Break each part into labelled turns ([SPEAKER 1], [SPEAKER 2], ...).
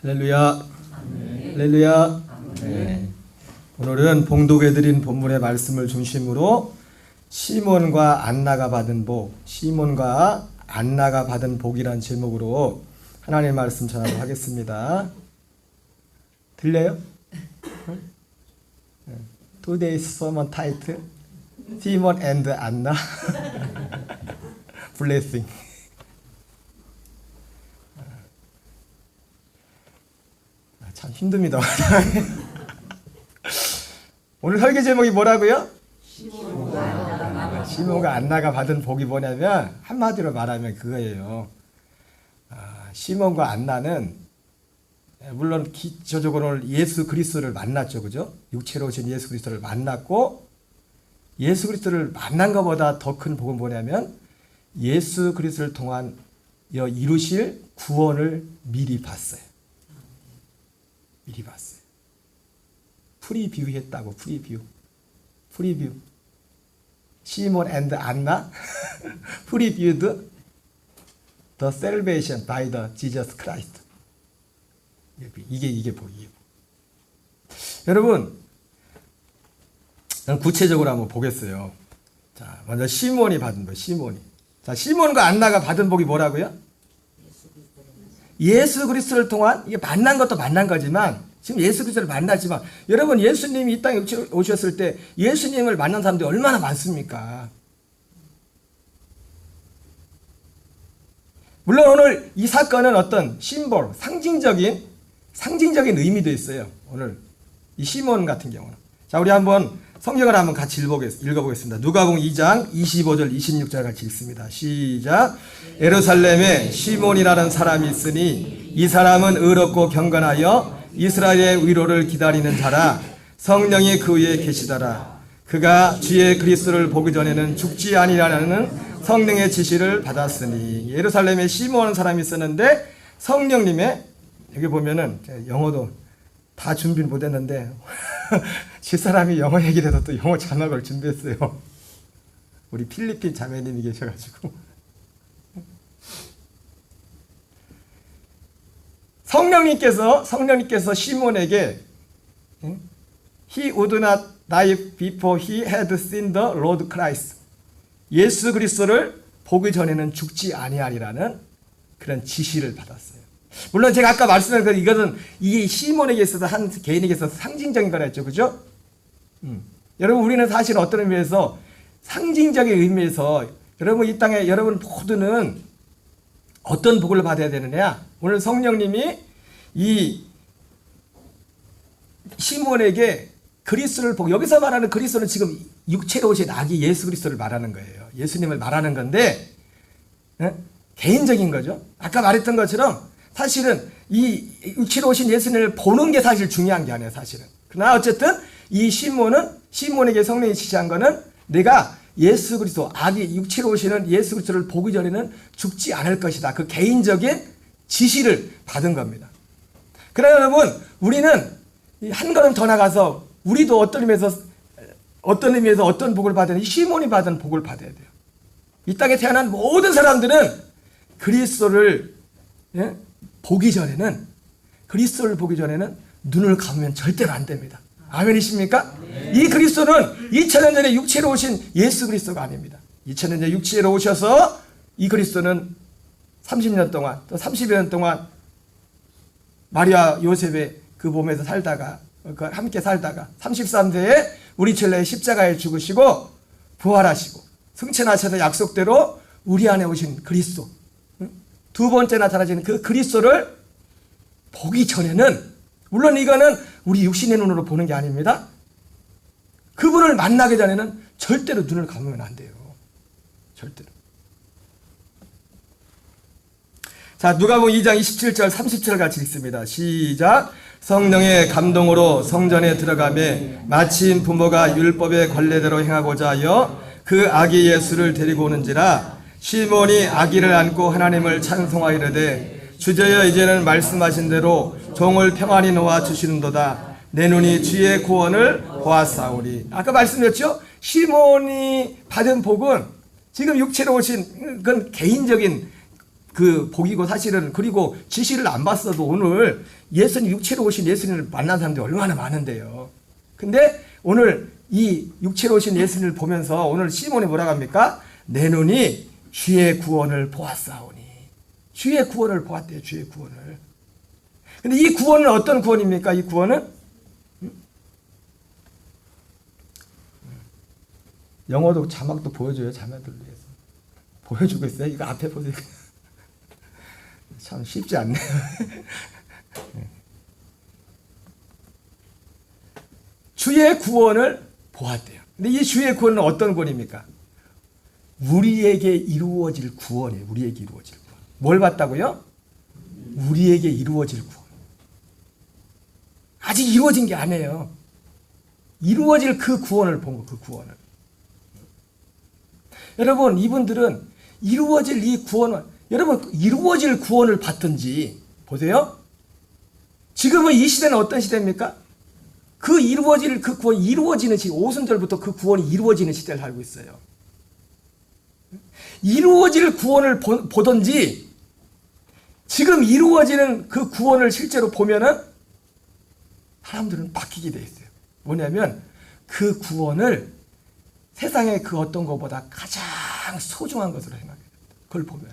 [SPEAKER 1] 할렐루야. 할렐루야. 네. 오늘은 봉독해 드린 본문의 말씀을 중심으로 시몬과 안나가 받은 복, 시몬과 안나가 받은 복이란 제목으로 하나님의 말씀 전하도록 하겠습니다. 들려요? Today's sermon title Simon and Anna Blessing. 참 힘듭니다. 오늘 설교 제목이 뭐라고요? 시몬과 안나가 받은 복이 뭐냐면 한마디로 말하면 그거예요. 시몬과 안나는 물론 기초적으로는 예수 그리스도를 만났죠, 그죠? 육체로 오신 예수 그리스도를 만났고, 예수 그리스도를 만난 것보다 더 큰 복은 뭐냐면 예수 그리스도를 통한 이루실 구원을 미리 봤어요. 미리 봤어요. 프리뷰 했다고. 프리뷰. 시몬 앤드 안나 previewed the salvation by the Jesus Christ. 이게 복. 여러분, 구체적으로 한번 보겠어요. 자, 먼저 시몬이 받은 복. 자, 시몬과 안나가 받은 복이 뭐라고요? 예수 그리스도를 통한, 이게 만난 것도 만난 거지만, 지금 예수 그리스도를 만났지만, 여러분, 예수님이 이 땅에 오셨을 때 예수님을 만난 사람들이 얼마나 많습니까? 물론 오늘 이 사건은 어떤 심볼, 상징적인 의미도 있어요. 오늘 이 시몬 같은 경우는. 자, 우리 한번 성경을 한번 같이 읽어보겠습니다. 누가복음 2장 25절 26절 같이 읽습니다. 시작. 예루살렘에 시몬이라는 사람이 있으니 이 사람은 의롭고 경건하여 이스라엘의 위로를 기다리는 자라. 성령이 그 위에 계시더라. 그가 주의 그리스도를 보기 전에는 죽지 아니라는 성령의 지시를 받았으니. 예루살렘에 시몬 사람이 있었는데 성령님의, 여기 보면은 영어도 다 준비를 못했는데 집사람이 영어 얘기를 해서 또 영어 자막을 준비했어요. 우리 필리핀 자매님이 계셔가지고. 성령님께서 시몬에게 He would not die before he had seen the Lord Christ. 예수 그리스도를 보기 전에는 죽지 아니하리라는 그런 지시를 받았어요. 물론 제가 아까 말씀드린 그 이것은 이 시몬에게 있어서 한 개인에게 있어서 상징적인 거라 했죠. 그죠? 여러분, 우리는 사실 어떤 의미에서 상징적인 의미에서 여러분 이 땅에 여러분 모두는 어떤 복을 받아야 되느냐? 오늘 성령님이 이 시몬에게 그리스도를 보고, 여기서 말하는 그리스도는 지금 육체로 오신 아기 예수 그리스도를 말하는 거예요. 예수님을 말하는 건데 개인적인 거죠. 아까 말했던 것처럼 사실은 이 육체로 오신 예수님을 보는 게 사실 중요한 게 아니에요, 사실은. 그러나 어쨌든 이 시몬에게 성령이 지시한 거는 내가 예수 그리스도, 아기 육체로 오시는 예수 그리스도를 보기 전에는 죽지 않을 것이다. 그 개인적인 지시를 받은 겁니다. 그러나 여러분, 우리는 한 걸음 더 나가서 우리도 어떤 의미에서 어떤 복을 받아야 돼요? 이 시몬이 받은 복을 받아야 돼요. 이 땅에 태어난 모든 사람들은 그리스도를 보기 전에는 눈을 감으면 절대로 안 됩니다. 아멘이십니까? 네. 이 그리스도는 2000년 전에 육체로 오신 예수 그리스도가 아닙니다. 2000년 전에 육체로 오셔서 이 그리스도는 30년 동안, 또 30여 년 동안 마리아 요셉의 그 몸에서 살다가, 함께 살다가 33세에 우리 천래에 십자가에 죽으시고 부활하시고 승천하셔서 약속대로 우리 안에 오신 그리스도, 두 번째 나타나시는 그 그리스도를 보기 전에는, 물론 이거는 우리 육신의 눈으로 보는 게 아닙니다. 그분을 만나기 전에는 절대로 눈을 감으면 안 돼요. 절대로. 자, 누가복음 2장 27절 30절 같이 읽습니다. 시작. 성령의 감동으로 성전에 들어가매 마침 부모가 율법의 관례대로 행하고자 하여 그 아기 예수를 데리고 오는지라. 시몬이 아기를 안고 하나님을 찬송하이르되 주저여 이제는 말씀하신 대로 종을 평안히 놓아 주시는도다. 내 눈이 주의 구원을 보았사오니. 아까 말씀드렸죠? 시몬이 받은 복은 지금 육체로 오신 그건 개인적인 그 복이고 사실은. 그리고 지시를 안 봤어도 오늘 예수님 육체로 오신 예수님을 만난 사람들이 얼마나 많은데요. 근데 오늘 이 육체로 오신 예수님을 보면서 오늘 시몬이 뭐라고 합니까? 내 눈이 주의 구원을 보았사오니. 주의 구원을 보았대요. 주의 구원을. 근데 이 구원은 어떤 구원입니까? 이 구원은 영어도 자막도 보여줘요. 자매들 위해서 보여주고 있어요. 이거 앞에 보세요. 참 쉽지 않네요. 주의 구원을 보았대요. 근데 이 주의 구원은 어떤 구원입니까? 우리에게 이루어질 구원이에요. 우리에게 이루어질 구원. 뭘 봤다고요? 우리에게 이루어질 구원. 아직 이루어진 게 아니에요. 이루어질 그 구원을 본 거, 그 구원을. 여러분, 이분들은 이루어질 이 구원을, 여러분, 이루어질 구원을 받든지, 보세요. 지금은 이 시대는 어떤 시대입니까? 그 이루어질 그 구원이 이루어지는 시대, 오순절부터 그 구원이 이루어지는 시대를 살고 있어요. 이루어질 구원을 보든지, 지금 이루어지는 그 구원을 실제로 보면은 사람들은 바뀌게 돼 있어요. 뭐냐면 그 구원을 세상의 그 어떤 것보다 가장 소중한 것으로 생각해요. 그걸 보면.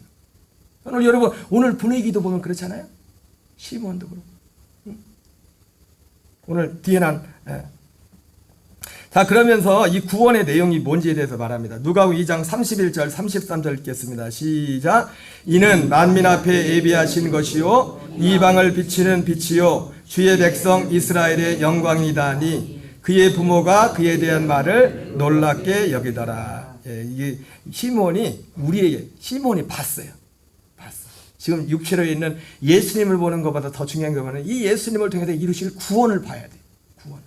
[SPEAKER 1] 오늘 여러분, 오늘 분위기도 보면 그렇잖아요. 시몬도 그렇고. 오늘 뒤에 난. 자, 그러면서 이 구원의 내용이 뭔지에 대해서 말합니다. 누가복음 2장 31절 33절 읽겠습니다. 시작. 이는 만민 앞에 예비하신 것이요 이방을 비치는 빛이요 주의 백성 이스라엘의 영광이다니 그의 부모가 그에 대한 말을 놀랍게 여기더라. 예, 이게 시몬이 봤어요. 지금 육체로 있는 예수님을 보는 것보다 더 중요한 것은 이 예수님을 통해서 이루실 구원을 봐야 돼. 구원.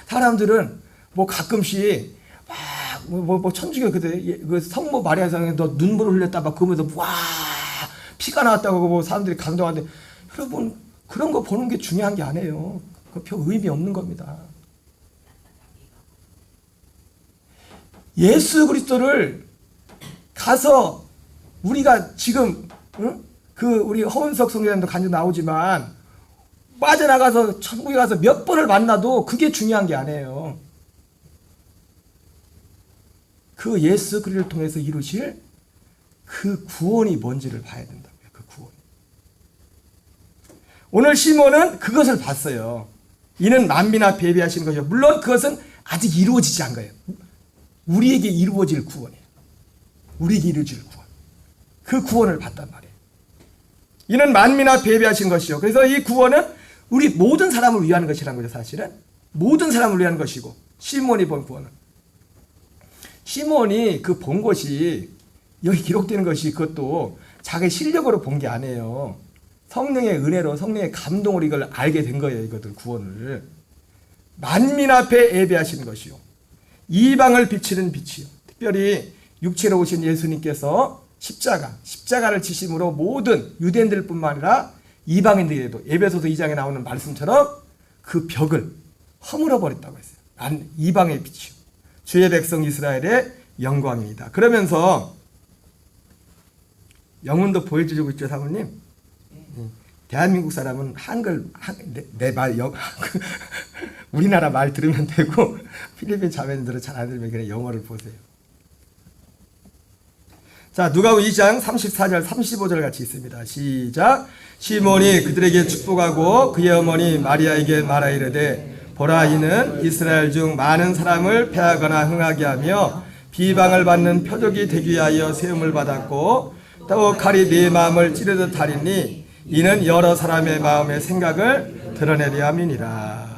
[SPEAKER 1] 사람들은 뭐 가끔씩 막 천주교 그 성모 마리아 성에 너 눈물을 흘렸다 막 그러면서 와 피가 나왔다고 뭐 사람들이 감동하는데 여러분 그런 거 보는 게 중요한 게 아니에요. 그 별 의미 없는 겁니다. 예수 그리스도를 가서 우리가 지금 우리 허은석 성교사님도 간증 나오지만 빠져나가서 천국에 가서 몇 번을 만나도 그게 중요한 게 아니에요. 그 예수 그리스도를 통해서 이루실 그 구원이 뭔지를 봐야 된다고요. 그 구원. 오늘 시몬은 그것을 봤어요. 이는 만민 앞에 예비하신 것이요. 물론 그것은 아직 이루어지지 않은 거예요. 우리에게 이루어질 구원이에요. 우리에게 이루어질 구원. 그 구원을 봤단 말이에요. 이는 만민 앞에 예비하신 것이요. 그래서 이 구원은 우리 모든 사람을 위한 것이라는 거죠. 사실은. 모든 사람을 위한 것이고 시몬이 본 구원은. 시몬이 그 본 것이 여기 기록되는 것이 그것도 자기 실력으로 본 게 아니에요. 성령의 은혜로 성령의 감동으로 이걸 알게 된 거예요. 이것들 구원을. 만민 앞에 예배하시는 것이요. 이방을 비치는 빛이요. 특별히 육체로 오신 예수님께서 십자가를 지심으로 모든 유대인들뿐만 아니라 이방인들에게도 에베소서 2장에 나오는 말씀처럼 그 벽을 허물어 버렸다고 했어요. 이방의 빛이요. 주의 백성 이스라엘의 영광입니다. 그러면서 영문도 보여주고 있죠, 사모님? 대한민국 사람은 내 말, 우리나라 말 들으면 되고, 필리핀 자매들은 잘 안 들으면 그냥 영어를 보세요. 자, 누가복음 2장 34절, 35절 같이 있습니다. 시작. 시몬이 그들에게 축복하고 그의 어머니 마리아에게 말하 이르되 보라 이는 이스라엘 중 많은 사람을 패하거나 흥하게 하며 비방을 받는 표적이 되기 위하여 세움을 받았고 또 칼이 네 마음을 찌르듯 하리니 이는 여러 사람의 마음의 생각을 드러내려 함이니라.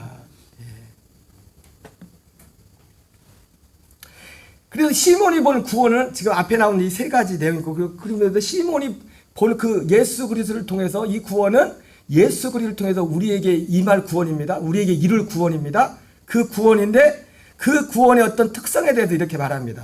[SPEAKER 1] 그래서 시몬이 본 구원은 지금 앞에 나온 이 세 가지 내용이고 그러면서 시몬이 본 그 예수 그리스도를 통해서 이 구원은 예수 그리스도를 통해서 우리에게 임할 구원입니다. 우리에게 이룰 구원입니다. 그 구원인데 그 구원의 어떤 특성에 대해서 이렇게 말합니다.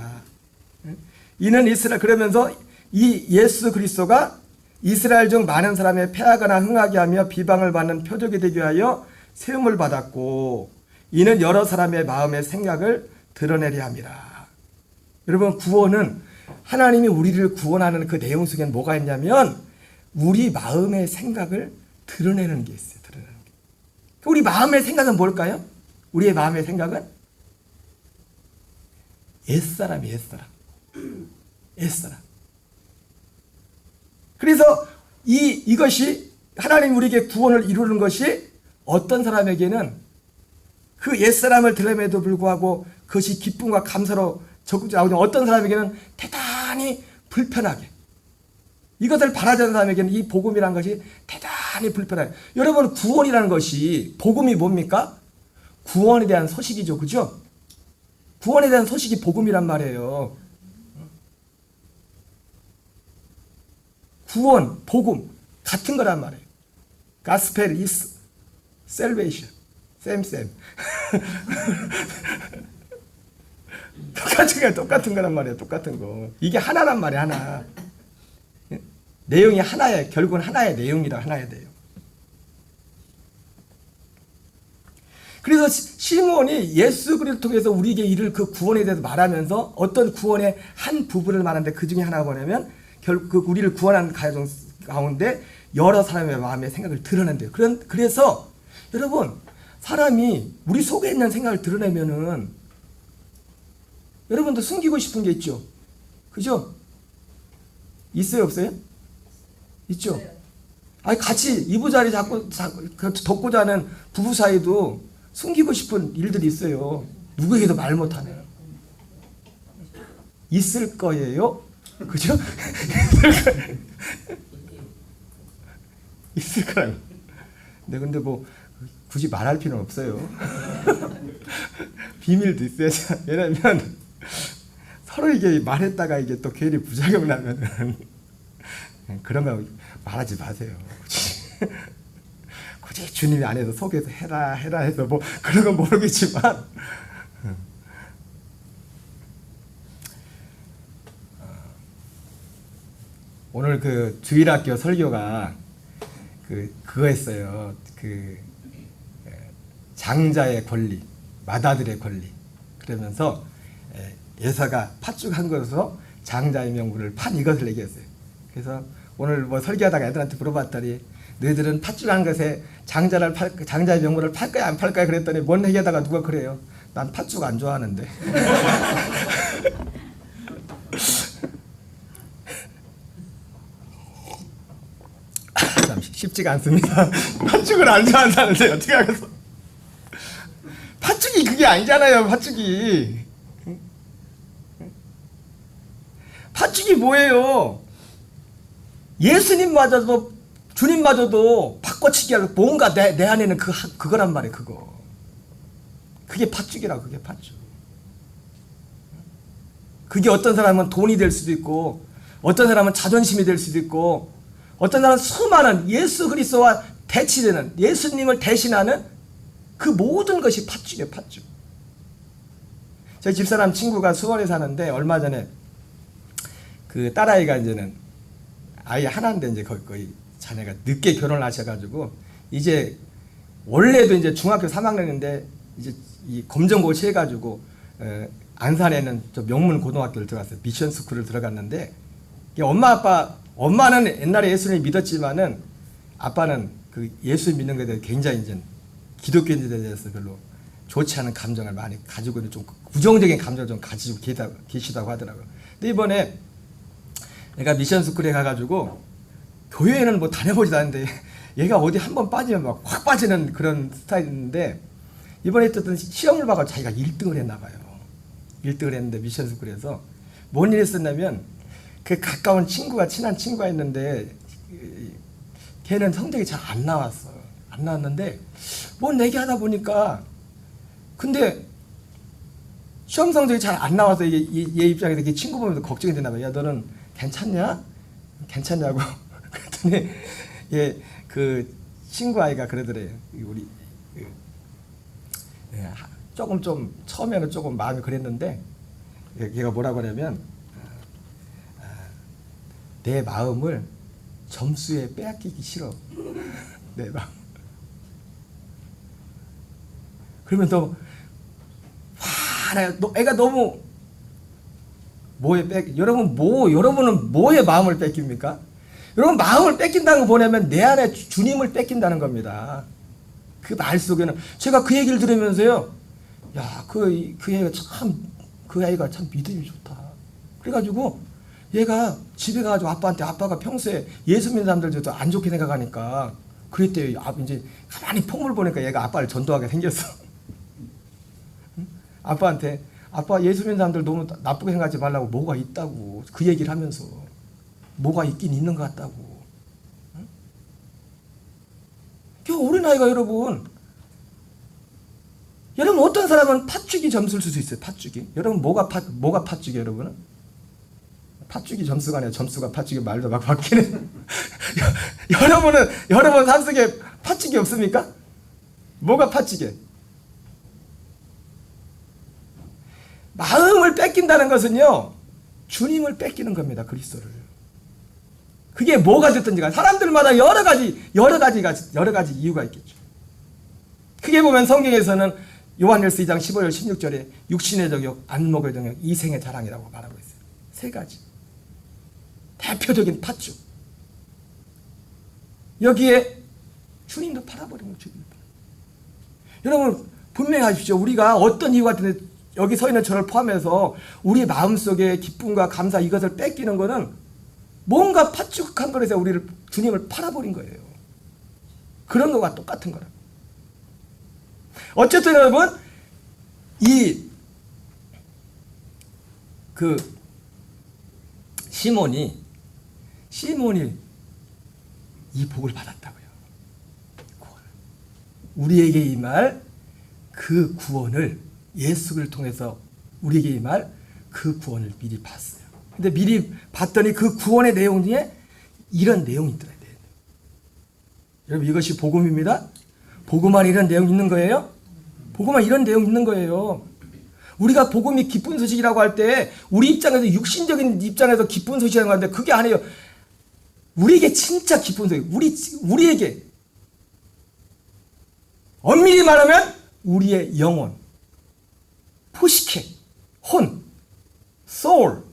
[SPEAKER 1] 이는 이스라엘 그러면서 이 예수 그리스도가 이스라엘 중 많은 사람의 패하거나 흥하게 하며 비방을 받는 표적이 되기 위하여 세움을 받았고 이는 여러 사람의 마음의 생각을 드러내려 함이라. 여러분 구원은 하나님이 우리를 구원하는 그 내용 속에는 뭐가 있냐면 우리 마음의 생각을 드러내는 게 있어요. 드러내는 게. 우리 마음의 생각은 뭘까요? 우리의 마음의 생각은 옛사람이에요. 옛사람. 옛사람. 그래서 이것이 하나님 우리에게 구원을 이루는 것이 어떤 사람에게는 그 옛사람을 드러내도 불구하고 그것이 기쁨과 감사로 적극적으로 어떤 사람에게는 대단히 불편하게 이것을 바라지 않는 사람에게는 이 복음이라는 것이 대단히 불편해요. 여러분 구원이라는 것이 복음이 뭡니까? 구원에 대한 소식이죠. 그죠? 구원에 대한 소식이 복음이란 말이에요. 구원, 복음 같은 거란 말이에요. Gospel is salvation. 쌤. 똑같은 거란 말이에요. 똑같은 거. 이게 하나란 말이에요. 하나. 내용이 하나예요. 결국은 하나의 내용이라 하나의 내용. 그래서 시몬이 예수 그리스도를 통해서 우리에게 이를 그 구원에 대해서 말하면서 어떤 구원의 한 부분을 말하는데 그 중에 하나가 뭐냐면 결국 우리를 구원하는 가정 가운데 여러 사람의 마음의 생각을 드러낸대요. 그래서 여러분 사람이 우리 속에 있는 생각을 드러내면은 여러분도 숨기고 싶은 게 있죠. 그죠? 있어요, 없어요? 있죠. 아니 같이 이부자리 잡고 덮고 자는 부부 사이도 숨기고 싶은 일들이 있어요. 누구에게도 말 못하네요. 있을 거예요. 그죠? 있을 거라고. 근데 뭐 굳이 말할 필요는 없어요. 비밀도 있어야죠. 왜냐면 서로 이게 말했다가 이게 또 괜히 부작용 나면은 그런 거 말하지 마세요. 굳이 주님이 안에서 속에서 해라 해서 뭐 그런 건 모르겠지만 오늘 그 주일학교 설교가 그거였어요. 장자의 권리, 맏아들의 권리. 그러면서 예사가 팥죽 한 것으로 장자의 명분을 판 이것을 얘기했어요. 그래서 오늘 뭐 설교하다가 애들한테 물어봤더니 너희들은 팥죽 한 것에 장자의 명분을 팔 거야 안 팔 거야 그랬더니 뭔 얘기하다가 누가 그래요. 난 팥죽 안 좋아하는데. 참 쉽지가 않습니다. 팥죽을 안 좋아한다는데 어떻게 하겠어? 팥죽이 그게 아니잖아요. 팥죽이 뭐예요? 예수님마저도 주님마저도 바꿔치기 하고 뭔가 내 안에는 그거란 말이에요. 그게 팥죽이라고. 그게 팥죽. 그게 어떤 사람은 돈이 될 수도 있고 어떤 사람은 자존심이 될 수도 있고 어떤 사람은 수많은 예수 그리스도와 대치되는 예수님을 대신하는 그 모든 것이 팥죽이에요. 팥죽. 저희 집사람 친구가 수원에 사는데 얼마 전에 그 딸아이가 이제는 아이 하나인데 이제 거의 자네가 늦게 결혼을 하셔가지고 이제 원래도 이제 중학교 3학년인데 이제 이 검정고시 취해가지고 안산에는 저 명문 고등학교를 들어갔어요. 미션 스쿨을 들어갔는데 엄마는 옛날에 예수님을 믿었지만은 아빠는 그 예수 믿는 것에 대해 굉장히 이제 기독교인들에 대해서 별로 좋지 않은 감정을 많이 가지고 있는 좀 부정적인 감정을 좀 가지고 계시다고 하더라고요. 근데 이번에 얘가 미션 스쿨에 가가지고 교회에는 뭐 다녀보지도 않는데 얘가 어디 한번 빠지면 막 확 빠지는 그런 스타일인데 이번에 어떤 시험을 봐서 자기가 1등을 했나 봐요. 1등을 했는데 미션 스쿨에서 뭔 일이 있었냐면 그 가까운 친한 친구가 있는데 걔는 성적이 잘 안 나왔어. 안 나왔는데 뭔 얘기하다 보니까 근데 시험 성적이 잘 안 나와서 얘 입장에서 걔 친구 보면서 걱정이 되나 봐요. 야 너는 괜찮냐? 괜찮냐고 그랬더니 얘 그 친구 아이가 그러더래요. 우리 조금 좀 처음에는 조금 마음이 그랬는데 얘가 뭐라고 하냐면 내 마음을 점수에 빼앗기기 싫어. 내 마음. 그러면 너 애가 너무 여러분은 뭐에 마음을 뺏깁니까? 여러분 마음을 뺏긴다는 거 뭐냐면 내 안에 주님을 뺏긴다는 겁니다. 그 말 속에는 제가 그 얘기를 들으면서요. 야, 그 아이가 참 믿음이 좋다. 그래가지고 얘가 집에 가가지고 아빠가 평소에 예수 믿는 사람들도 안 좋게 생각하니까 그랬대요. 이제 가만히 폭물 보니까 얘가 아빠를 전도하게 생겼어. 아빠한테 아빠 예수 믿는 사람들 너무 나쁘게 생각하지 말라고 뭐가 있다고 그 얘기를 하면서 뭐가 있긴 있는 것 같다고. 어린아이가 여러분 어떤 사람은 팥죽이 점수를 줄 수 있어요. 팥죽이. 여러분 뭐가 팥죽이 여러분은? 팥죽이 점수가 아니라 점수가 팥죽이 말도 막 바뀌네. 여러분 삶 속에 팥죽이 없습니까? 뭐가 팥죽이에요? 마음을 뺏긴다는 것은요 주님을 뺏기는 겁니다. 그리스도를. 그게 뭐가 됐든지 간에 사람들마다 여러 가지 이유가 있겠죠. 크게 보면 성경에서는 요한일서 2장 15절 16절에 육신의 정욕, 안목의 정욕, 이생의 자랑이라고 말하고 있어요. 세 가지. 대표적인 팥죽. 여기에 주님도 팔아버리는 주님. 여러분 분명히 하십시오. 우리가 어떤 이유가 됐든 여기 서 있는 저를 포함해서 우리 마음속에 기쁨과 감사 이것을 뺏기는 것은 뭔가 팥죽한 것에서 주님을 팔아버린 거예요. 그런 것과 똑같은 거라. 어쨌든 여러분 시몬이 이 복을 받았다고요. 구원을. 우리에게 임할 그 구원을 예수를 통해서 우리에게 임할 그 구원을 미리 봤어요. 근데 미리 봤더니 그 구원의 내용 중에 이런 내용이 있더라고요. 여러분 이것이 복음입니다. 복음 안에 이런 내용이 있는 거예요. 복음 안에 이런 내용이 있는 거예요. 우리가 복음이 기쁜 소식이라고 할 때 우리 입장에서 육신적인 입장에서 기쁜 소식이라고 하는데 그게 아니에요. 우리에게 진짜 기쁜 소식. 우리에게 엄밀히 말하면 우리의 영혼, 포시케, 혼, 소울,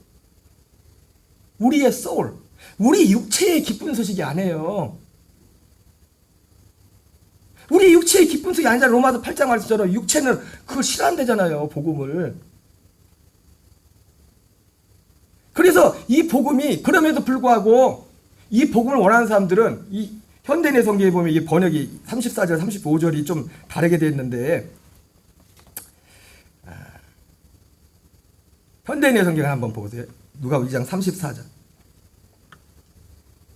[SPEAKER 1] 우리의 소울, 우리 육체의 기쁜 소식이 아니에요. 우리 육체의 기쁜 소식이 아니잖아요. 로마서 8장 말씀처럼 육체는 그걸 싫어한다잖아요. 복음을. 그래서 이 복음이 그럼에도 불구하고 이 복음을 원하는 사람들은 이 현대인의 성경에 보면 이 번역이 34절, 35절이 좀 다르게 되어 있는데 현대인의 성경을 한번 보세요. 누가복음 2장 34절.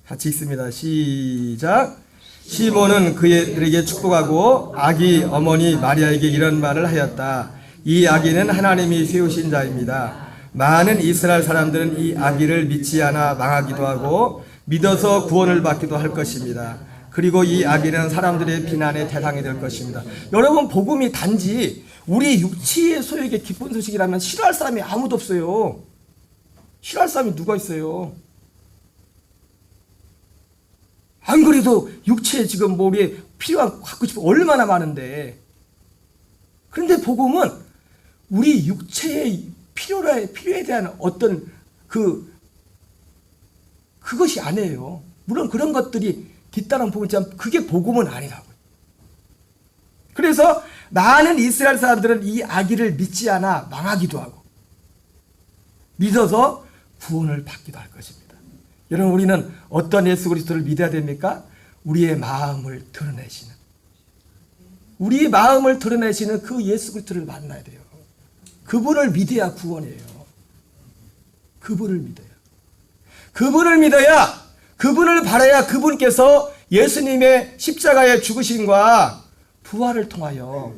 [SPEAKER 1] 같이 읽습니다. 시작. 시몬은 그들에게 축복하고 아기 어머니 마리아에게 이런 말을 하였다. 이 아기는 하나님이 세우신 자입니다. 많은 이스라엘 사람들은 이 아기를 믿지 않아 망하기도 하고 믿어서 구원을 받기도 할 것입니다. 그리고 이 아기는 사람들의 비난의 대상이 될 것입니다. 여러분 복음이 단지 우리 육체의 소유에게 기쁜 소식이라면 싫어할 사람이 아무도 없어요. 싫어할 사람이 누가 있어요? 안 그래도 육체에 지금 우리 필요한 갖고 싶은 얼마나 많은데. 그런데 복음은 우리 육체의 필요에 대한 어떤 그것이 아니에요. 물론 그런 것들이 뒤따른 복음이지만 그게 복음은 아니라고요. 그래서 많은 이스라엘 사람들은 이 아기를 믿지 않아 망하기도 하고 믿어서 구원을 받기도 할 것입니다. 여러분 우리는 어떤 예수 그리스도를 믿어야 됩니까? 우리의 마음을 드러내시는 그 예수 그리스도를 만나야 돼요. 그분을 믿어야 구원이에요. 그분을 믿어야 그분을 바라야 그분께서 예수님의 십자가의 죽으심과 부활을 통하여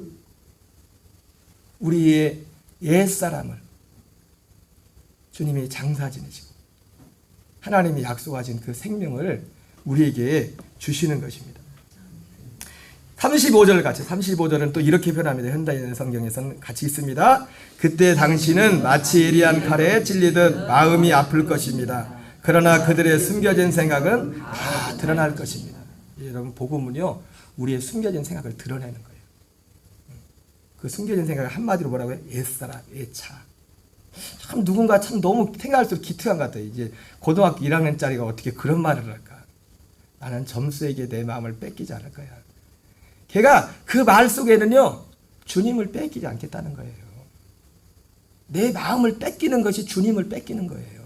[SPEAKER 1] 우리의 옛사람을 주님이 장사 지내시고 하나님이 약속하신 그 생명을 우리에게 주시는 것입니다. 35절은 또 이렇게 표현합니다. 현대인 성경에서는 같이 있습니다. 그때 당신은 마치 예리한 칼에 찔리듯 마음이 아플 것입니다. 그러나 그들의 숨겨진 생각은 다 드러날 것입니다. 여러분 복음은요 우리의 숨겨진 생각을 드러내는 거예요. 그 숨겨진 생각을 한마디로 뭐라고요? 옛사람, 옛차. 참 누군가 참 너무 생각할수록 기특한 것 같아요. 이제 고등학교 1학년짜리가 어떻게 그런 말을 할까? 나는 점수에게 내 마음을 뺏기지 않을 거야. 걔가 그 말 속에는요, 주님을 뺏기지 않겠다는 거예요. 내 마음을 뺏기는 것이 주님을 뺏기는 거예요.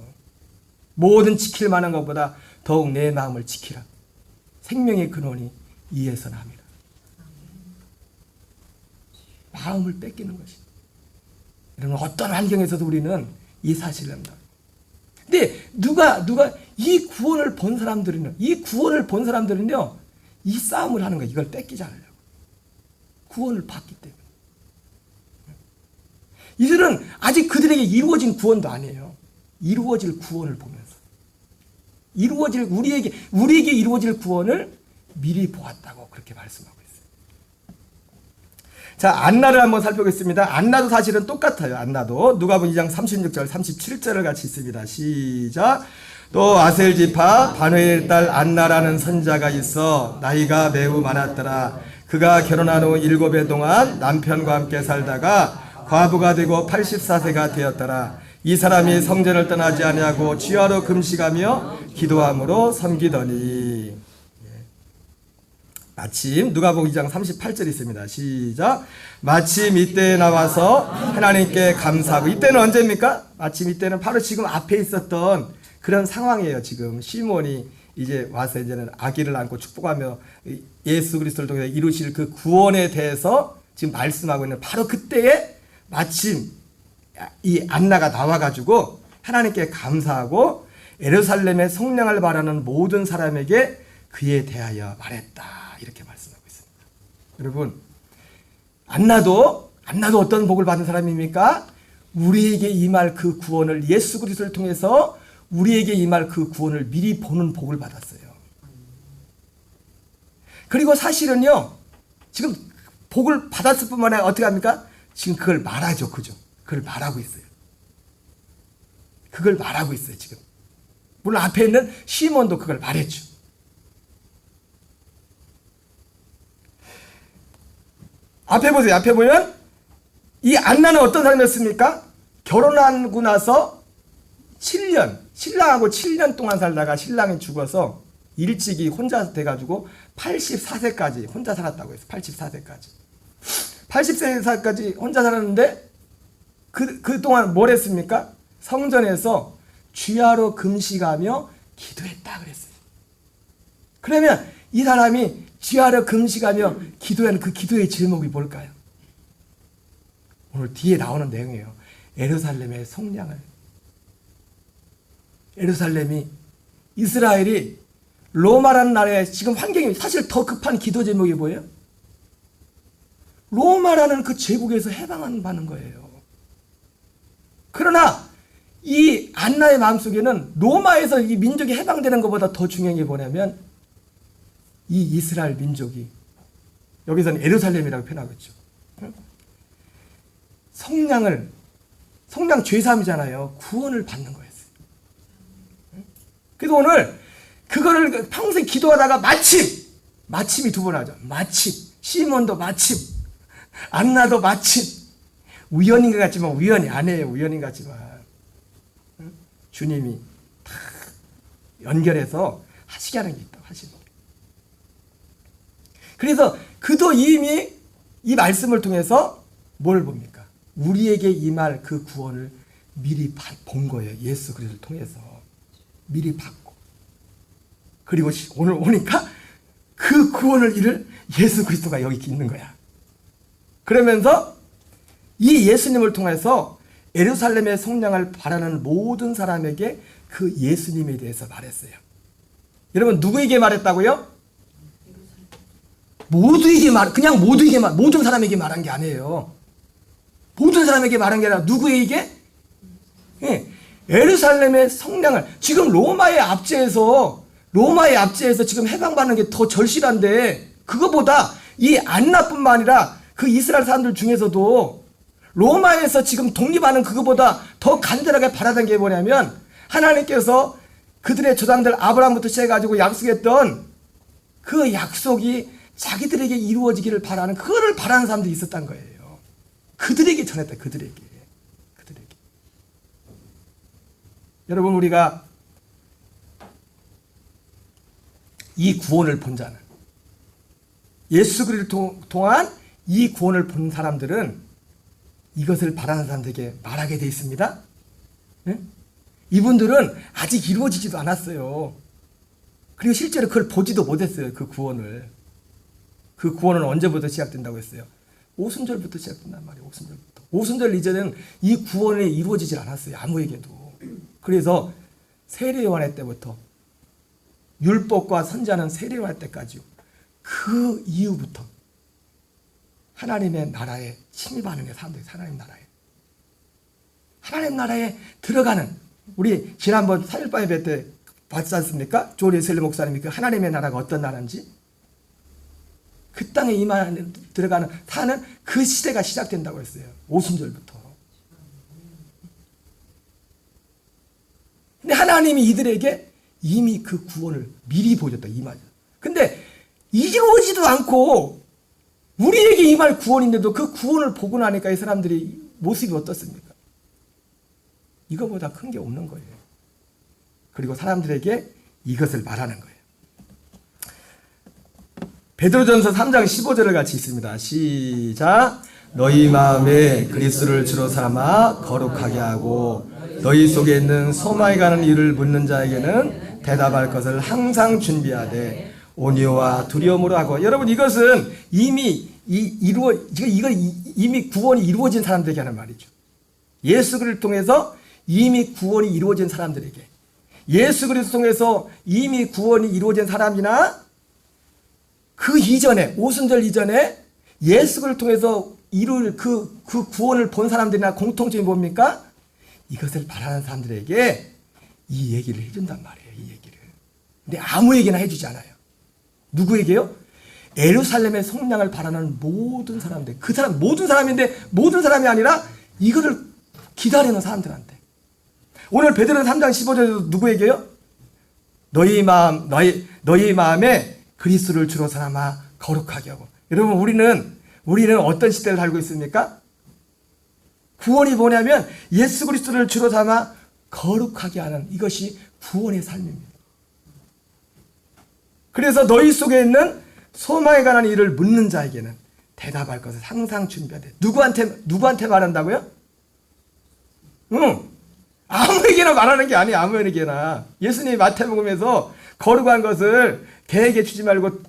[SPEAKER 1] 모든 지킬 만한 것보다 더욱 내 마음을 지키라. 생명의 근원이 이에서 납니다. 마음을 뺏기는 것이. 여러분, 어떤 환경에서도 우리는 이 사실을 합니다. 근데 누가 이 구원을 본 사람들은요, 이 싸움을 하는 거예요. 이걸 뺏기지 않으려고. 구원을 받기 때문에. 이들은 아직 그들에게 이루어진 구원도 아니에요. 이루어질 구원을 보면서. 우리에게 이루어질 구원을 미리 보았다고 그렇게 말씀하고 있어요. 자, 안나를 한번 살펴보겠습니다. 안나도 사실은 똑같아요. 안나도 누가복음 2장 36절, 37절을 같이 있습니다. 시작. 또 아셀 지파 바누엘 딸 안나라는 선자가 있어 나이가 매우 많았더라. 그가 결혼한 후 7해 동안 남편과 함께 살다가 과부가 되고 84세가 되었더라. 이 사람이 성전을 떠나지 아니하고 주야로 금식하며 기도함으로 섬기더니. 마침 누가복음 2장 38절 있습니다. 시작. 마침 이때에 나와서 하나님께 감사하고. 이때는 언제입니까? 마침 이때는 바로 지금 앞에 있었던 그런 상황이에요. 지금 시몬이 이제 와서 이제는 아기를 안고 축복하며 예수 그리스도를 통해 이루실 그 구원에 대해서 지금 말씀하고 있는 바로 그때에 마침 이 안나가 나와가지고 하나님께 감사하고 예루살렘의 성령을 바라는 모든 사람에게 그에 대하여 말했다. 이렇게 말씀하고 있습니다. 여러분, 안나도 어떤 복을 받은 사람입니까? 우리에게 임할 그 구원을, 예수 그리스도를 통해서 우리에게 임할 그 구원을 미리 보는 복을 받았어요. 그리고 사실은요, 지금 복을 받았을 뿐만 아니라 어떻게 합니까? 지금 그걸 말하죠. 그죠? 그걸 말하고 있어요. 그걸 말하고 있어요, 지금. 물론 앞에 있는 시몬도 그걸 말했죠. 앞에 보세요. 앞에 보면 이 안나는 어떤 사람이었습니까? 결혼하고 나서 7년, 신랑하고 7년 동안 살다가 신랑이 죽어서 일찍이 혼자 돼가지고 84세까지 혼자 살았다고 했어요. 84세까지. 80세까지 혼자 살았는데 그동안 뭘 했습니까? 성전에서 주야로 금식하며 기도했다 그랬어요. 그러면 이 사람이 주야로 금식하며 기도하는 그 기도의 제목이 뭘까요? 오늘 뒤에 나오는 내용이에요. 예루살렘의 성량을. 예루살렘이, 이스라엘이 로마라는 나라에 지금 환경이 사실 더 급한 기도 제목이 뭐예요? 로마라는 그 제국에서 해방받는 거예요. 그러나 이 안나의 마음속에는 로마에서 이 민족이 해방되는 것보다 더 중요한 게 뭐냐면 이 이스라엘 민족이, 여기서는 예루살렘이라고 표현하고 있죠. 성량 죄사함이잖아요. 구원을 받는 거였어요. 그래서 오늘 그거를 평생 기도하다가 마침이 두 번 하죠. 마침, 시몬도 마침, 안나도 마침. 우연인 것 같지만 우연이 아니에요. 우연인 것 같지만 주님이 다 연결해서 하시게 하는 게 있다. 하시는 게. 그래서 그도 이미 이 말씀을 통해서 뭘 봅니까? 우리에게 임할 그 구원을 미리 본 거예요. 예수 그리스도를 통해서 미리 받고, 그리고 오늘 오니까 그 구원을 이룰 예수 그리스도가 여기 있는 거야. 그러면서 이 예수님을 통해서 예루살렘의 성량을 바라는 모든 사람에게 그 예수님에 대해서 말했어요. 여러분, 누구에게 말했다고요? 모두에게 그냥 모든 사람에게 말한 게 아니에요. 모든 사람에게 말한 게 아니라 누구에게? 예, 예루살렘의 성량을. 지금 로마의 압제에서 지금 해방받는 게 더 절실한데, 그거보다 이 안나뿐만 아니라 그 이스라엘 사람들 중에서도 로마에서 지금 독립하는 그거보다 더 간절하게 바라던 게 뭐냐면, 하나님께서 그들의 조상들 아브라함부터 시작해가지고 약속했던 그 약속이 자기들에게 이루어지기를 바라는, 그거를 바라는 사람들이 있었단 거예요. 그들에게 전했다. 그들에게. 여러분, 우리가 이 구원을 본 자는, 예수 그리스도를 통한 이 구원을 본 사람들은 이것을 바라는 사람들에게 말하게 되어 있습니다. 네? 이분들은 아직 이루어지지도 않았어요. 그리고 실제로 그걸 보지도 못했어요. 그 구원을. 그 구원은 언제부터 시작된다고 했어요? 오순절부터 시작된단 말이에요. 오순절부터. 오순절 이전에는 이 구원이 이루어지질 않았어요. 아무에게도. 그래서 세례요한의 때부터, 율법과 선지자는 세례요한 때까지, 그 이후부터 하나님의 나라에 침입하는 게 사람들이, 하나님 나라에 들어가는, 우리 지난번 3.1 예배 때 봤지 않습니까? 조리 웨슬리 목사님이 그 하나님의 나라가 어떤 나라인지, 그 땅에 들어가는 사는 그 시대가 시작된다고 했어요. 오순절부터. 근데 하나님이 이들에게 이미 그 구원을 미리 보여줬다, 임하죠. 근데 이루어지도 않고 우리에게 임할 구원인데도 그 구원을 보고 나니까 이 사람들이 모습이 어떻습니까? 이거보다 큰 게 없는 거예요. 그리고 사람들에게 이것을 말하는 거예요. 베드로전서 3장 15절을 같이 읽습니다. 시작. 너희 마음에 그리스도를 주로 삼아 거룩하게 하고 너희 속에 있는 소망에 관한 일을 묻는 자에게는 대답할 것을 항상 준비하되 온유와 두려움으로 하고. 여러분, 이것은 이미 이미 구원이 이루어진 사람들에게 하는 말이죠. 예수 그리스도를 통해서 이미 구원이 이루어진 사람들에게, 예수 그리스도 통해서 이미 구원이 이루어진 사람이나 그 이전에, 오순절 이전에 예수 그리스도를 통해서 이룰 그 구원을 본 사람들이나 공통점이 뭡니까? 이것을 바라는 사람들에게 이 얘기를 해준단 말이에요. 이 얘기를. 근데 아무에게나 해주지 않아요. 누구에게요? 예루살렘의 성량을 바라는 모든 사람들. 그 사람, 모든 사람인데, 모든 사람이 아니라 이거를 기다리는 사람들한테. 오늘 베드로 3장 15절에도 누구에게요? 너희 마음에 그리스도를 주로 삼아 거룩하게 하고. 여러분, 우리는 어떤 시대를 살고 있습니까? 구원이 뭐냐면 예수 그리스도를 주로 삼아 거룩하게 하는, 이것이 구원의 삶입니다. 그래서 너희 속에 있는 소망에 관한 일을 묻는 자에게는 대답할 것을 항상 준비하되. 누구한테 말한다고요? 아무에게나 말하는 게 아니에요. 아무에게나. 예수님이 마태복음에서 거룩한 것을 개에게 주지 말고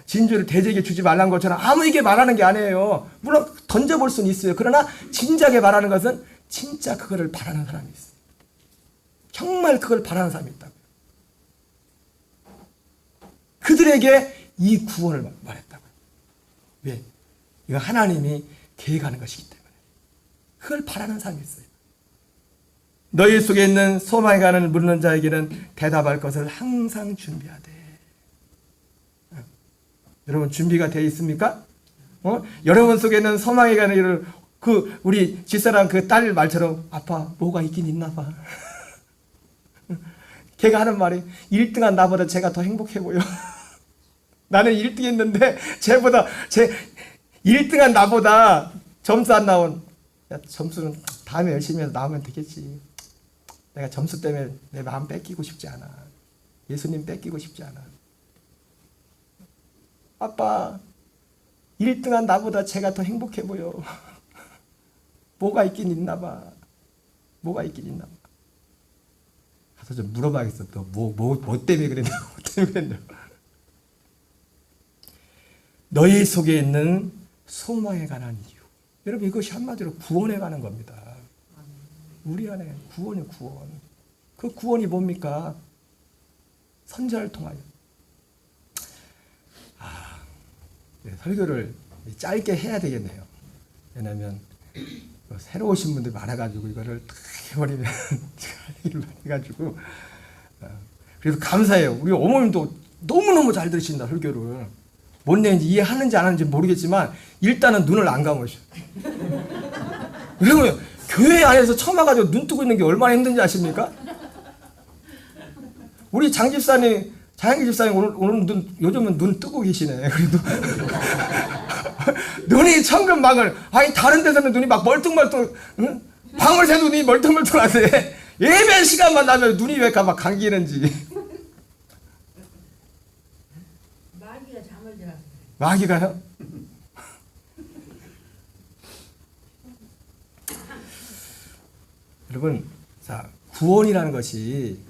[SPEAKER 1] 진주를 돼지에게 주지 말라는 것처럼 아무에게 말하는 게 아니에요. 물론 던져볼 수는 있어요. 그러나 진작에 말하는 것은 진짜 그거를 바라는 사람이 있어요. 정말 그걸 바라는 사람이 있다고요. 그들에게 이 구원을 말했다고요. 왜? 이거 하나님이 계획하는 것이기 때문에. 그걸 바라는 사람이 있어요. 너희 속에 있는 소망에 관한 묻는 자에게는 대답할 것을 항상 준비하되. 여러분, 준비가 되어 있습니까? 여러분 속에는 소망에 관한 일을, 우리 집사람 그 딸 말처럼, 아빠 뭐가 있긴 있나 봐. 걔가 하는 말이 1등한 나보다 제가 더 행복해 보여. 나는 1등 했는데 1등한 나보다 점수 안 나온, 야, 점수는 다음에 열심히 해서 나오면 되겠지. 내가 점수 때문에 내 마음 뺏기고 싶지 않아. 예수님 뺏기고 싶지 않아. 아빠, 1등한 나보다 제가 더 행복해 보여. 뭐가 있긴 있나 봐. 뭐가 있긴 있나 봐. 가서 좀 물어봐야겠어. 너 뭐 때문에 그랬냐고. 뭐 때문에 그랬냐고. 너희 속에 있는 소망에 관한 이유. 여러분, 이것이 한마디로 구원에 관한 겁니다. 우리 안에 구원이 구원. 그 구원이 뭡니까? 선지자를 통하여. 설교를 짧게 해야 되겠네요. 왜냐하면 새로 오신 분들 많아가지고 이거를 딱 해버리면 해가지고. 그래서 감사해요. 우리 어머님도 너무너무 잘 들으신다, 설교를. 뭔 내용인지 이해하는지 안 하는지 모르겠지만 일단은 눈을 안 감으셔. 그러면 교회 안에서 처음 와가지고 눈 뜨고 있는 게 얼마나 힘든지 아십니까? 우리 장영기 집사님 오늘 요즘은 눈 뜨고 계시네. 그래도 눈이 천근만근. 아니, 다른 데서는 눈이 막 멀뚱멀뚱, 응? 밤을 새도 눈이 멀뚱멀뚱하대. 예배 시간만 나면 눈이 왜 막 감기는지.
[SPEAKER 2] 마귀가 잠을 들었어요.
[SPEAKER 1] 마귀가요? 여러분, 자, 구원이라는 것이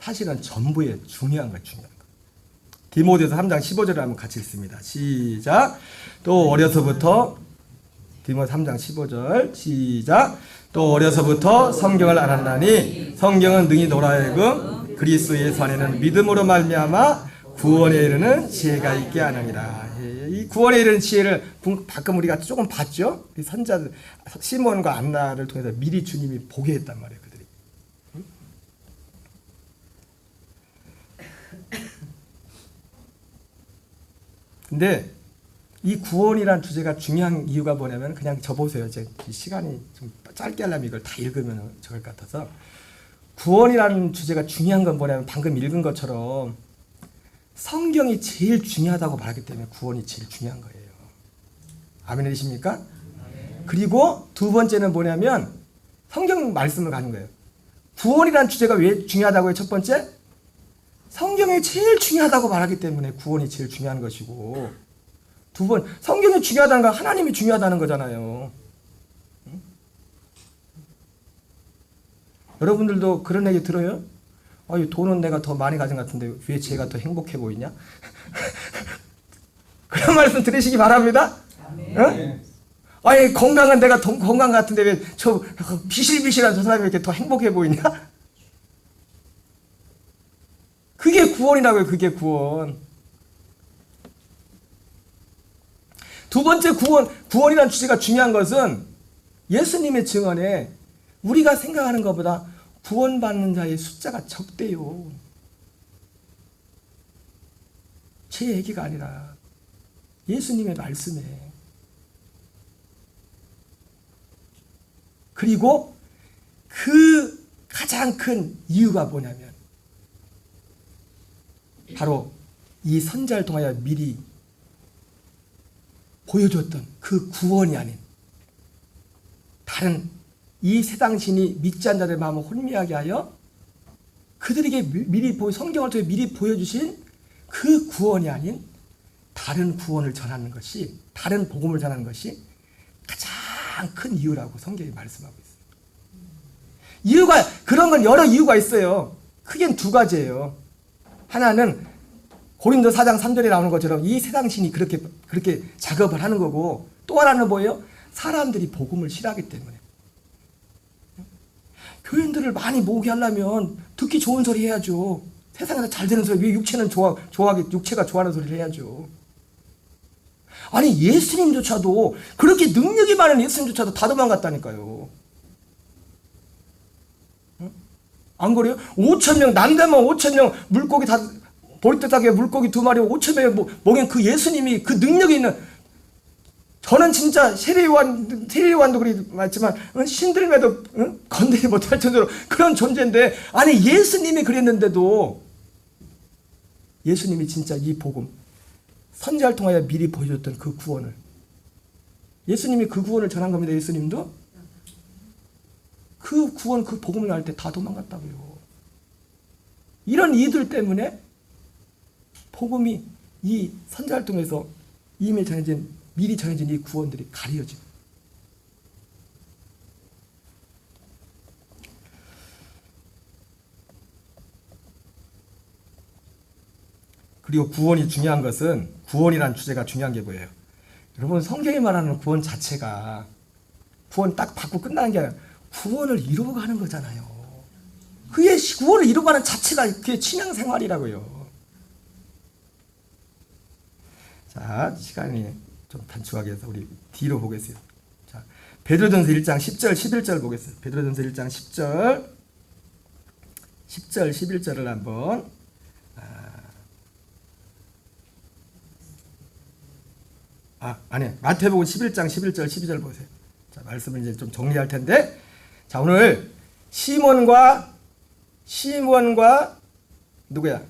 [SPEAKER 1] 사실은 전부의 중요한 것. 디모데서 3장 15절을 한번 같이 읽습니다. 시작. 또 어려서부터 디모데 3장 15절 시작. 또 어려서부터 성경을 알았나니 성경은 능히 너로 하여금 그리스도 예수 안에는 믿음으로 말미암아 구원에 이르는 지혜가 있게 하느니라. 이 구원에 이르는 지혜를 가끔 우리가 조금 봤죠. 이 선자들 시몬과 안나를 통해서 미리 주님이 보게 했단 말이에요. 그들이. 근데 이 구원이란 주제가 중요한 이유가 뭐냐면 그냥 저보세요. 제 시간이 좀 짧게 하려면 이걸 다 읽으면 적을 것 같아서. 구원이라는 주제가 중요한 건 뭐냐면 방금 읽은 것처럼 성경이 제일 중요하다고 말하기 때문에 구원이 제일 중요한 거예요. 아멘이십니까? 그리고 두 번째는 뭐냐면 성경 말씀을 가진 거예요. 구원이라는 주제가 왜 중요하다고요? 첫 번째, 성경이 제일 중요하다고 말하기 때문에 구원이 제일 중요한 것이고, 두 번, 성경이 중요하다는 건 하나님이 중요하다는 거잖아요. 응? 여러분들도 그런 얘기 들어요? 돈은 내가 더 많이 가진 것 같은데 왜 제가 더 행복해 보이냐? 그런 말씀 들으시기 바랍니다. 응? 건강은 내가 더 건강 같은데 왜 저 비실비실한 저 사람이 이렇게 더 행복해 보이냐? 그게 구원이라고요. 그게 구원. 두 번째 구원이라는 주제가 중요한 것은 예수님의 증언에 우리가 생각하는 것보다 구원받는 자의 숫자가 적대요. 제 얘기가 아니라 예수님의 말씀에. 그리고 그 가장 큰 이유가 뭐냐면 바로 이 선자를 통하여 미리 보여줬던 그 구원이 아닌 다른 이 세상 신이 믿지 않는 자들의 마음을 혼미하게 하여 그들에게 미리 성경을 통해 미리 보여주신 그 구원이 아닌 다른 구원을 전하는 것이, 다른 복음을 전하는 것이 가장 큰 이유라고 성경이 말씀하고 있어요. 이유가, 그런 건 여러 이유가 있어요. 크게는 두 가지예요. 하나는 고린도 4장 3절에 나오는 것처럼 이 세상 신이 그렇게 작업을 하는 거고, 또 하나는 뭐예요? 사람들이 복음을 싫어하기 때문에. 교인들을 많이 모으게 하려면 듣기 좋은 소리 해야죠. 세상에서 잘 되는 소리, 왜 육체가 좋아하는 소리를 해야죠. 아니, 예수님조차도, 그렇게 능력이 많은 예수님조차도 다 도망갔다니까요. 안 그래요? 5,000명, 남대만 5,000명, 물고기 다, 보리떡하게 물고기 2마리 5,000명에 먹인 그 예수님이 그 능력이 있는, 저는 진짜 세례요한도 맞지만 신들매도 건드리지 못할 정도로 그런 존재인데, 아니 예수님이 그랬는데도 예수님이 진짜 이 복음, 선지자를 통하여 미리 보여줬던 그 구원을, 예수님이 그 구원을 전한 겁니다. 예수님도 그 구원, 그 복음을 알 때 다 도망갔다고요. 이런 이들 때문에 복음이 이 선지자를 통해서 이미 미리 전해진 이 구원들이 가려지고, 그리고 구원이 중요한 것은, 구원이라는 주제가 중요한 게 뭐예요? 여러분, 성경이 말하는 구원 자체가 구원 딱 받고 끝나는 게 아니라 구원을 이루어가는 거잖아요. 그게 구원을 이루어가는 자체가 그게 신앙생활이라고요. 자, 시간이 좀 단축하게 해서 우리 뒤로 보겠습니다. 자, 베드로전서 1장 10절 11절 보겠습니다. 베드로전서 1장 10절 11절을 한번 아니, 마태복음 11장 11절 12절 보세요. 자, 말씀을 이제 좀 정리할 텐데, 자, 오늘 시몬과 누구야?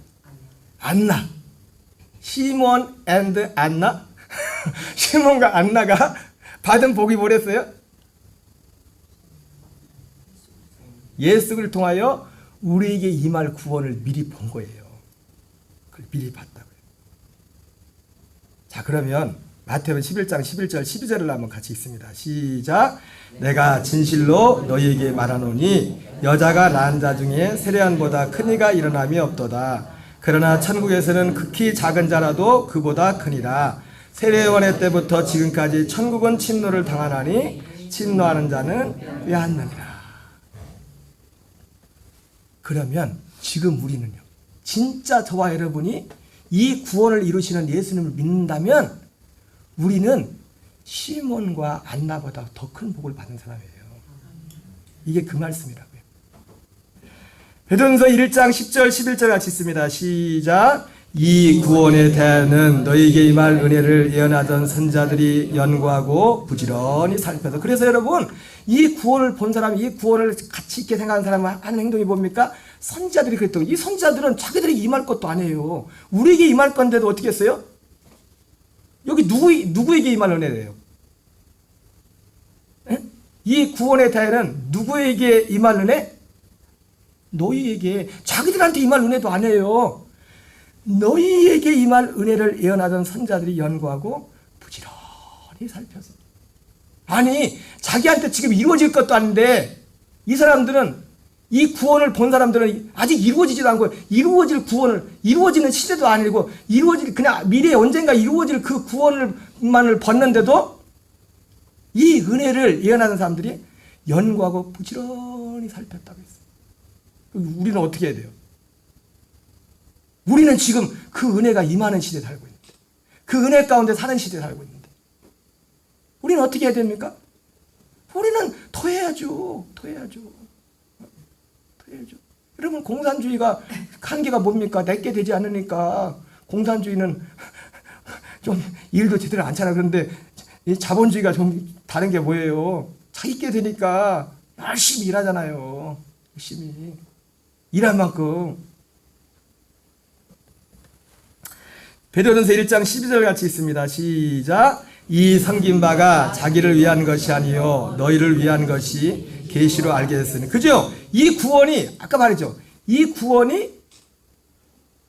[SPEAKER 1] 안나. 시몬 앤드 안나. 시몬과 안나가 받은 복이 뭐랬어요? 예수를 통하여 우리에게 임할 구원을 미리 본 거예요. 그걸 미리 봤다고요. 자, 그러면 마태복음 11장 11절 12절을 한번 같이 읽습니다. 시작. 내가 진실로 너희에게 말하노니 여자가 낳은 자 중에 세례요한보다 큰 이가 일어남이 없도다. 그러나 천국에서는 극히 작은 자라도 그보다 크니라. 세례요한의 때부터 지금까지 천국은 침노를 당하나니 침노하는 자는 외하느니라. 그러면 지금 우리는요, 진짜 저와 여러분이 이 구원을 이루시는 예수님을 믿는다면 우리는 시몬과 안나보다 더 큰 복을 받는 사람이에요. 이게 그 말씀이라고요. 베드로전서 1장 10절 11절 같이 있습니다. 시작. 이 구원에 대하여는 너희에게 임할 은혜를 예언하던 선자들이 연구하고 부지런히 살펴서. 그래서 여러분, 이 구원을 본 사람, 이 구원을 가치 있게 생각하는 사람 하는 행동이 뭡니까? 선지자들이 그랬던 거예요. 이 선지자들은 자기들이 임할 것도 아니에요. 우리에게 임할 건데도 어떻게 했어요? 여기 누구에게 임할 은혜래요? 에? 이 구원에 대하여는 누구에게 임할 은혜? 너희에게. 자기들한테 임할 은혜도 아니에요. 너희에게 임할 은혜를 예언하던 선자들이 연구하고 부지런히 살펴서. 아니, 자기한테 지금 이루어질 것도 아닌데 이 사람들은, 이 구원을 본 사람들은 아직 이루어지지도 않고, 이루어질 구원을, 이루어지는 시대도 아니고 이루어질, 그냥 미래에 언젠가 이루어질 그 구원만을 봤는데도 이 은혜를 예언하는 사람들이 연구하고 부지런히 살폈다고 했어요. 우리는 어떻게 해야 돼요? 우리는 지금 그 은혜가 임하는 시대에 살고 있는데, 그 은혜 가운데 사는 시대에 살고 있는데 우리는 어떻게 해야 됩니까? 우리는 더 해야죠. 더 해야죠. 더 해야죠. 여러분, 공산주의가 한계가 뭡니까? 내게 되지 않으니까. 공산주의는 좀 일도 제대로 안 차나. 그런데 이 자본주의가 좀 다른 게 뭐예요? 자기 게 되니까 열심히 일하잖아요. 열심히 일할 만큼. 베드로전서 1장 12절 같이 있습니다. 시작. 이 섬긴 바가 자기를 위한 것이 아니요 너희를 위한 것이 계시로 알게 됐으니. 그죠? 이 구원이, 아까 말했죠. 이 구원이,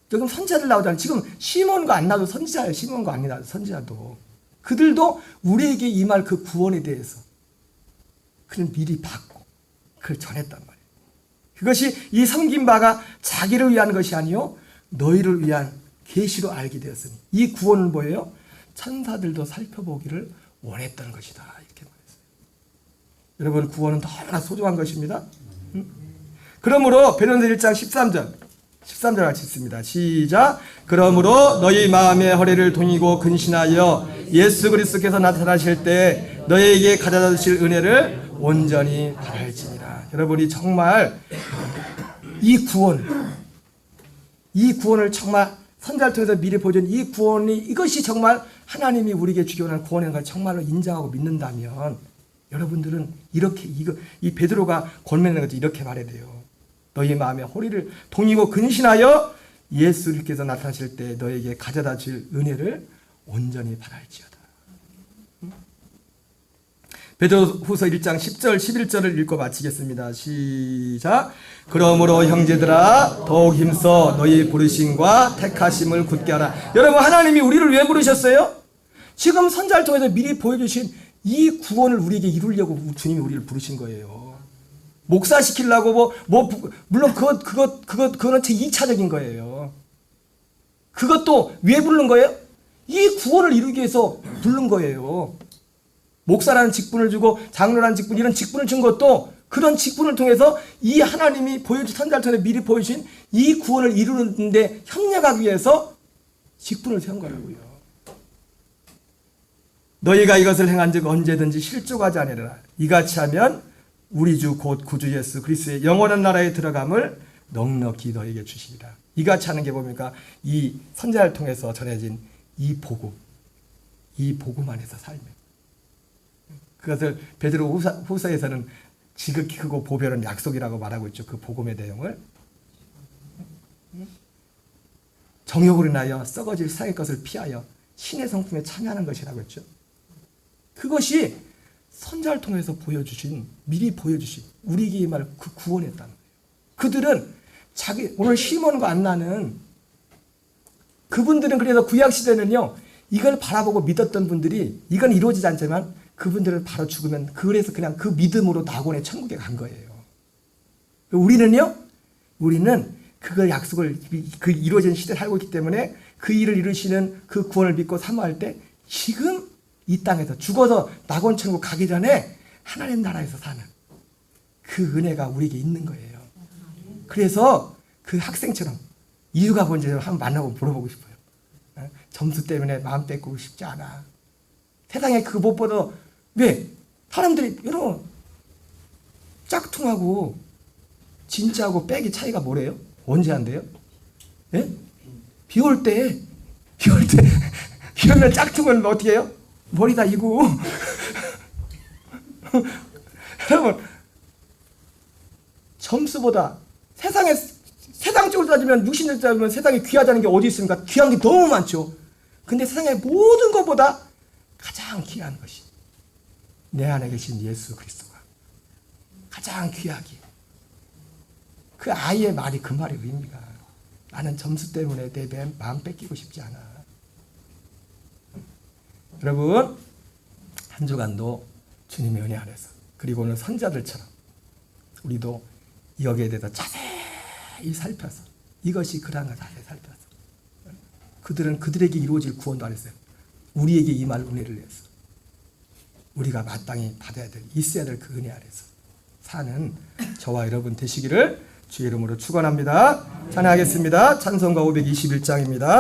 [SPEAKER 1] 지금 선지자들 나오잖아요. 지금 시몬과 안나도 선지자예요. 시몬과 안나도 선지자도. 그들도 우리에게 임할 그 구원에 대해서 그를 미리 받고 그걸 전했단 말이에요. 그것이 이 섬긴 바가 자기를 위한 것이 아니요 너희를 위한 계시로 알게 되었으니. 이 구원은 뭐예요? 천사들도 살펴보기를 원했던 것이다. 이렇게 말했어요. 여러분, 구원은 너무나 소중한 것입니다. 그러므로 베드로전서 1장 13절 같이 있습니다. 시작. 그러므로 너희 마음의 허리를 동이고 근신하여 예수 그리스도께서 나타나실 때 너희에게 가져다 주실 은혜를 온전히 바랄지니라. 여러분이 정말 이 구원을 정말 선자를 통해서 미리 보여준 이 구원이, 이것이 정말 하나님이 우리에게 주기 원하는 구원인 걸 정말로 인정하고 믿는다면 여러분들은 이렇게, 이 베드로가 권면하는 것도 이렇게 말해야 돼요. 너희 마음에 허리를 동이고 근신하여 예수님께서 나타나실 때 너에게 가져다 줄 은혜를 온전히 바랄지어다. 베드로후서 1장 10절 11절을 읽고 마치겠습니다. 시작. 그러므로 형제들아 더욱 힘써 너희 부르심과 택하심을 굳게 하라. 여러분, 하나님이 우리를 왜 부르셨어요? 지금 선자를 통해서 미리 보여주신 이 구원을 우리에게 이루려고 주님이 우리를 부르신 거예요. 목사시키려고 물론 그거는 제 2차적인 거예요. 그것도 왜 부른 거예요? 이 구원을 이루기 위해서 부른 거예요. 목사라는 직분을 주고 장로라는 직분, 이런 직분을 준 것도 그런 직분을 통해서 이 하나님이 보여준, 선자를 통해 미리 보여주신 이 구원을 이루는데 협력하기 위해서 직분을 세운 거라고요. 너희가 이것을 행한 즉 언제든지 실족하지 아니하리라. 이같이 하면 우리 주 곧 구주 예수 그리스도의 영원한 나라에 들어감을 넉넉히 너희에게 주시리라. 이같이 하는 게 뭡니까? 이 선자를 통해서 전해진 이 복음 안에서 살면. 그것을 베드로 후서에서는 지극히 크고 보배로운 약속이라고 말하고 있죠. 그 복음의 내용을. 정욕으로 인하여 썩어질 세상의 것을 피하여 신의 성품에 참여하는 것이라고 했죠. 그것이 선자를 통해서 보여주신, 미리 보여주신 우리에게 임할 그 구원이었다는 거예요. 그들은 오늘 시몬과 안나는, 그분들은 그래서 구약시대는요, 이걸 바라보고 믿었던 분들이, 이건 이루어지지 않지만 그분들은 바로 죽으면, 그래서 그냥 그 믿음으로 낙원의 천국에 간 거예요. 우리는요, 우리는 그걸 약속을, 그 이루어진 시대를 살고 있기 때문에 그 일을 이루시는 그 구원을 믿고 사모할 때, 지금 이 땅에서 죽어서 낙원 천국 가기 전에 하나님 나라에서 사는 그 은혜가 우리에게 있는 거예요. 그래서 그 학생처럼 이유가 뭔지 한번 만나고 물어보고 싶어요. 점수 때문에 마음 뺏고 싶지 않아. 세상에 그 무엇보다, 왜? 사람들이 여러분 짝퉁하고 진짜하고 빽이 차이가 뭐래요? 언제 한대요? 예? 비 올 때 이러면 짝퉁은 어떻게 해요? 머리 다 이고. 여러분, 점수보다 세상적으로 따지면, 육신적으로 따지면 세상에 귀하다는 게 어디 있습니까? 귀한 게 너무 많죠. 근데 세상의 모든 것보다 가장 귀한 것이 내 안에 계신 예수 그리스도가 가장 귀하기. 그 아이의 말이, 그 말의 의미가, 나는 점수 때문에 내 마음 뺏기고 싶지 않아. 여러분, 한 주간도 주님의 은혜 안에서, 그리고 오늘 선자들처럼 우리도 여기에 대해서 자세히 살펴서, 이것이 그런가 자세히 살펴서, 그들은 그들에게 이루어질 구원도 안 했어요. 우리에게 임할 은혜를 위해서, 우리가 마땅히 받아야 될, 있어야 될 그 은혜 아래서 사는 저와 여러분 되시기를 주의 이름으로 축원합니다. 찬양하겠습니다. 찬송가 521장입니다.